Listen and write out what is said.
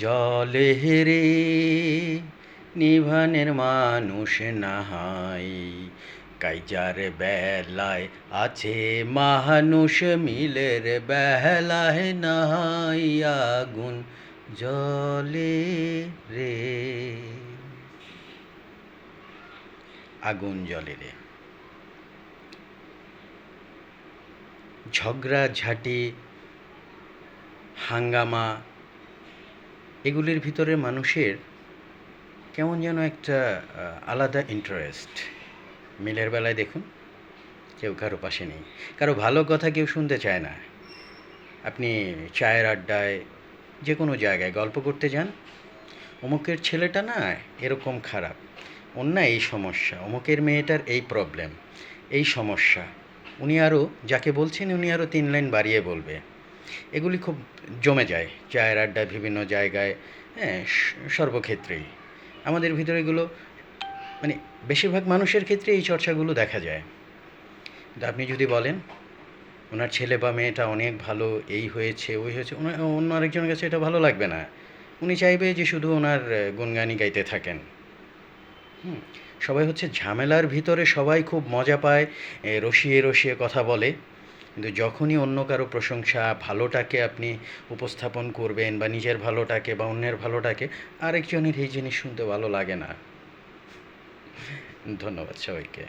জলে রে নিভানের মানুষ নাহাই, কাইজার বেলায় আছে মানুষ মিলের বেলায় নাহাই, আগুন জলে রে, আগুন জলে রে। ঝগড়াঝাটি হাঙ্গামা এগুলির ভিতরে মানুষের কেমন যেন একটা আলাদা ইন্টারেস্ট। মিলের বেলায় দেখুন কেউ কারো পাশে নেই, কারো ভালো কথা কেউ শুনতে চায় না। আপনি চায়ের আড্ডায় যে কোনো জায়গায় গল্প করতে যান, অমুকের ছেলেটা না এরকম খারাপ, ওর না এই সমস্যা, অমুকের মেয়েটার এই প্রবলেম, এই সমস্যা, উনি আরও যাকে বলছেন উনি আরও 3 লাইন বাড়িয়ে বলবে। এগুলি খুব জমে যায় চায়ের আড্ডায়, বিভিন্ন জায়গায়, হ্যাঁ, সর্বক্ষেত্রেই আমাদের ভিতরে এগুলো, মানে বেশিরভাগ মানুষের ক্ষেত্রে এই চর্চাগুলো দেখা যায়। কিন্তু আপনি যদি বলেন ওনার ছেলে বা মেয়েটা অনেক ভালো, এই হয়েছে ওই হয়েছে, অন্য আরেকজনের কাছে এটা ভালো লাগবে না। উনি চাইবে যে শুধু ওনার গুণগানই গাইতে থাকেন। সবাই হচ্ছে ঝামেলার ভিতরে সবাই খুব মজা পায়, রসিয়ে রসিয়ে কথা বলে, কিন্তু যখনই অন্য কারো প্রশংসা, ভালোটাকে আপনি উপস্থাপন করবেন বা নিজের ভালোটাকে বা অন্যের ভালোটাকে, আরেকজনের এই জিনিস শুনতে ভালো লাগে না। ধন্যবাদ সবাইকে।